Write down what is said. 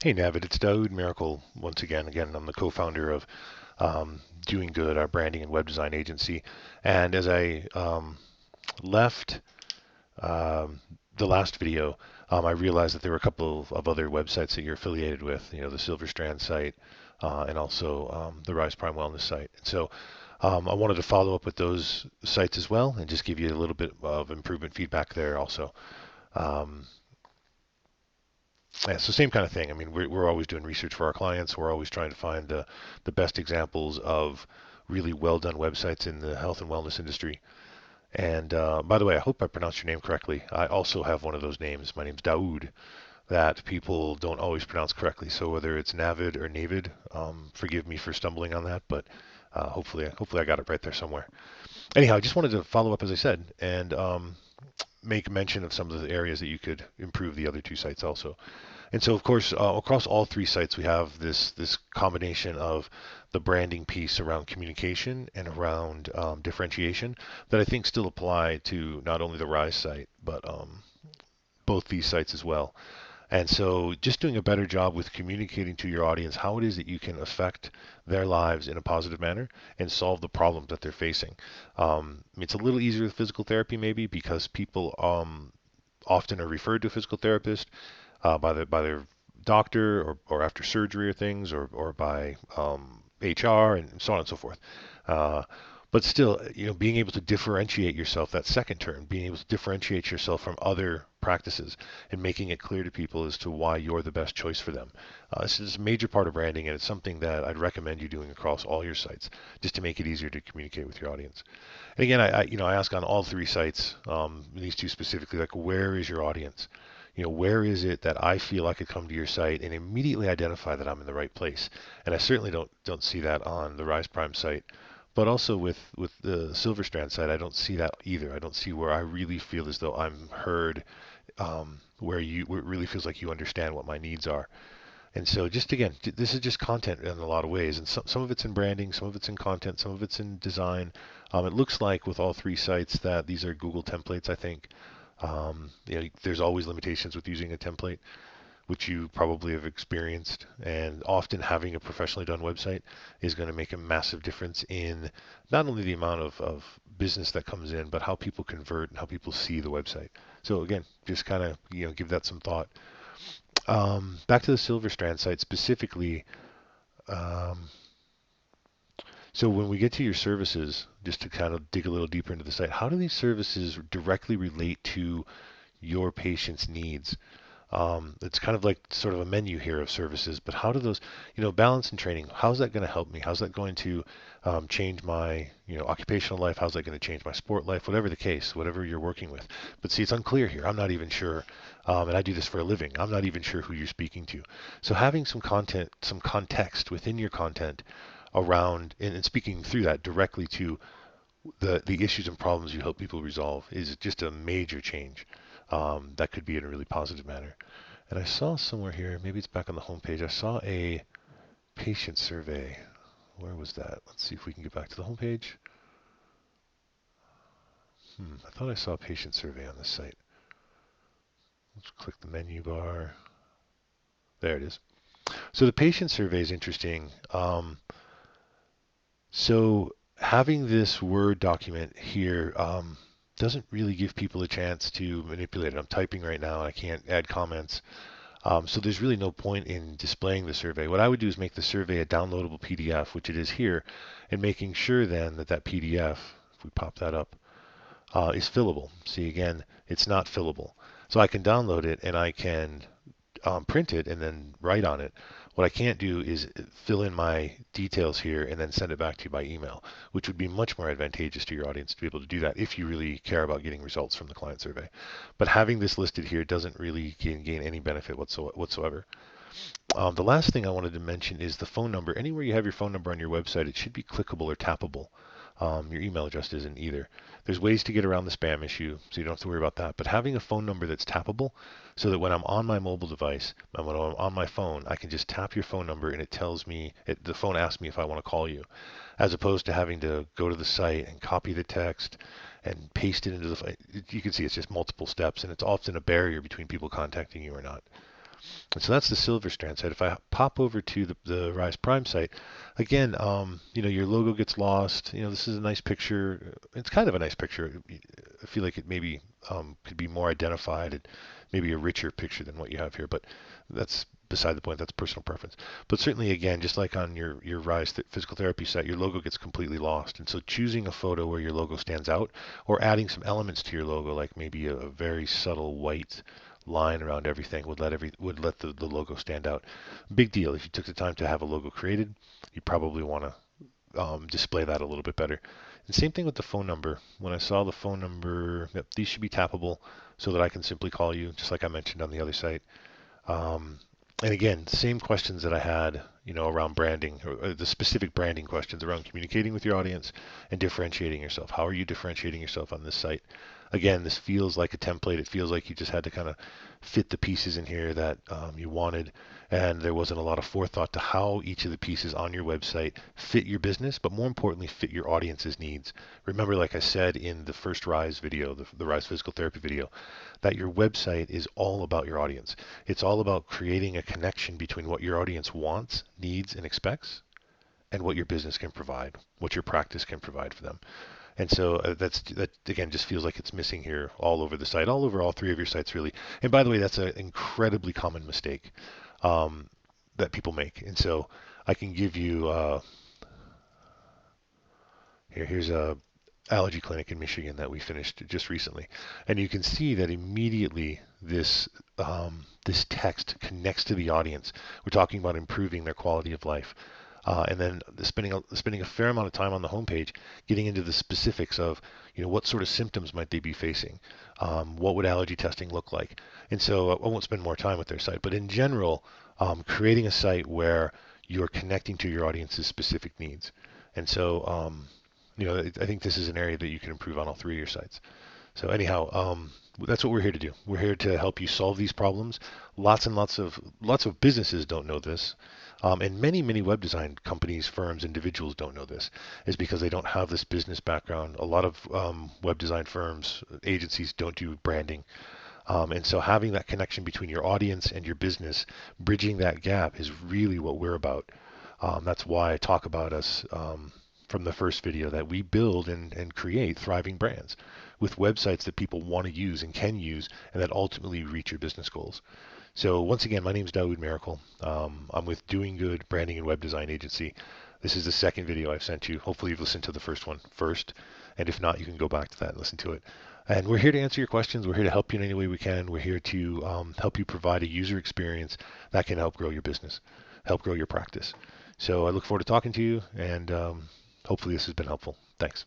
Hey Navid, it's Daoud Miracle once again. I'm the co-founder of Doing Good, our branding and web design agency. And as I left um, the last video, I realized that there were a couple of other websites that you're affiliated with. You know, the Silver Strand site and also the Rise Prime Wellness site. And so I wanted to follow up with those sites as well and just give you a little bit of improvement feedback there also. Um, Yeah, so same kind of thing. I mean, we're always doing research for our clients. We're always trying to find the best examples of really well done websites in the health and wellness industry. And by the way, I hope I pronounced your name correctly. I also have one of those names. My name's Daoud that people don't always pronounce correctly. So whether it's Navid or Navid, forgive me for stumbling on that, but hopefully I got it right there somewhere. Anyhow, I just wanted to follow up, as I said, and make mention of some of the areas that you could improve the other two sites also. And so, of course, across all three sites, we have this combination of the branding piece around communication and around differentiation that I think still apply to not only the Rise site, but both these sites as well. And so, just doing a better job with communicating to your audience how it is that you can affect their lives in a positive manner and solve the problems that they're facing. It's a little easier with physical therapy, maybe, because people often are referred to a physical therapist by their doctor or after surgery or things or by HR and so on and so forth. Uh, but still, you know, being able to differentiate yourself, that second term, being able to differentiate yourself from other practices and making it clear to people as to why you're the best choice for them. This is a major part of branding, and it's something that I'd recommend you doing across all your sites, just to make it easier to communicate with your audience. And again, I ask on all three sites, these two specifically, like where is your audience? You know, where is it that I feel I could come to your site and immediately identify that I'm in the right place? And I certainly don't see that on the Rise Prime site, but also with the Silver Strand site, I don't see that either. I don't see where I really feel as though I'm heard, where it really feels like you understand what my needs are. And so, just again, this is just content in a lot of ways, and some of it's in branding, some of it's in content, some of it's in design. It looks like with all three sites that these are Google templates, I think. There's always limitations with using a template, which you probably have experienced. And often having a professionally done website is going to make a massive difference in not only the amount of business that comes in, but how people convert and how people see the website. So again, just kind of give that some thought. Back to the Silver Strand site specifically. Um, so when we get to your services, just to kind of dig a little deeper into the site, how do these services directly relate to your patient's needs? It's kind of like sort of a menu here of services, but how do those, balance and training, how's that going to help me? How's that going to change my, occupational life? How's that going to change my sport life? Whatever the case, whatever you're working with. But see, it's unclear here. I'm not even sure, and I do this for a living. I'm not even sure who you're speaking to. So having some content, some context within your content around and speaking through that directly to the issues and problems you help people resolve is just a major change. That could be in a really positive manner. And I saw somewhere here, maybe it's back on the homepage, I saw a patient survey. Where was that? Let's see if we can get back to the homepage. I thought I saw a patient survey on this site. Let's click the menu bar. There it is. So the patient survey is interesting. So having this Word document here doesn't really give people a chance to manipulate it. I'm typing right now and I can't add comments. So there's really no point in displaying the survey. What I would do is make the survey a downloadable PDF, which it is here, and making sure then that that PDF, if we pop that up, is fillable. See again, it's not fillable. So I can download it and I can print it and then write on it. What I can't do is fill in my details here and then send it back to you by email, which would be much more advantageous to your audience to be able to do that if you really care about getting results from the client survey. But having this listed here doesn't really gain any benefit whatsoever. The last thing I wanted to mention is the phone number. Anywhere you have your phone number on your website, it should be clickable or tappable. Your email address isn't either. There's ways to get around the spam issue, so you don't have to worry about that. But having a phone number that's tappable, so that when I'm on my mobile device and when I'm on my phone, I can just tap your phone number and it tells me, the phone asks me if I want to call you, as opposed to having to go to the site and copy the text and paste it into the. You can see it's just multiple steps, and it's often a barrier between people contacting you or not. And so that's the Silver Strand site. If I pop over to the Rise Prime site, again, your logo gets lost. This is a nice picture. It's kind of a nice picture. I feel like it maybe could be more identified and maybe a richer picture than what you have here, but that's beside the point. That's personal preference. But certainly, again, just like on your Rise physical therapy site, your logo gets completely lost. And so choosing a photo where your logo stands out or adding some elements to your logo, like maybe a very subtle white line around everything would let the logo stand out. Big deal. If you took the time to have a logo created, you probably want to display that a little bit better. And same thing with the phone number. When I saw the phone number, yep, these should be tappable so that I can simply call you, just like I mentioned on the other site. Um, and again, same questions that I had, around branding, or the specific branding questions around communicating with your audience and differentiating yourself. How are you differentiating yourself on this site? Again, this feels like a template. It feels like you just had to kind of fit the pieces in here that you wanted, and there wasn't a lot of forethought to how each of the pieces on your website fit your business, but more importantly, fit your audience's needs. Remember, like I said in the first Rise video, the Rise Physical Therapy video, that your website is all about your audience. It's all about creating a connection between what your audience wants, needs, and expects, and what your business can provide, what your practice can provide for them. And so that again just feels like it's missing here all over the site, all over all three of your sites really. And by the way, that's an incredibly common mistake um, that people make. And so I can give you here's a allergy clinic in Michigan that we finished just recently, and you can see that immediately this text connects to the audience. We're talking about improving their quality of life. And then spending a fair amount of time on the homepage, getting into the specifics of, what sort of symptoms might they be facing, what would allergy testing look like, and so I won't spend more time with their site, but in general, creating a site where you're connecting to your audience's specific needs, and so I think this is an area that you can improve on all three of your sites. So anyhow, that's what we're here to do. We're here to help you solve these problems. Lots and lots of businesses don't know this, and many web design companies, firms, individuals don't know this. Is because they don't have this business background. A lot of web design firms, agencies don't do branding, and so having that connection between your audience and your business, bridging that gap, is really what we're about. That's why I talk about us. From the first video, that we build and create thriving brands with websites that people want to use and can use, and that ultimately reach your business goals. So once again, my name is Dawood Miracle. I'm with Doing Good Branding and Web Design Agency. This is the second video I've sent you. Hopefully you've listened to the first one first, and if not, you can go back to that and listen to it. And we're here to answer your questions. We're here to help you in any way we can. We're here to help you provide a user experience that can help grow your business, help grow your practice. So I look forward to talking to you, and hopefully this has been helpful. Thanks.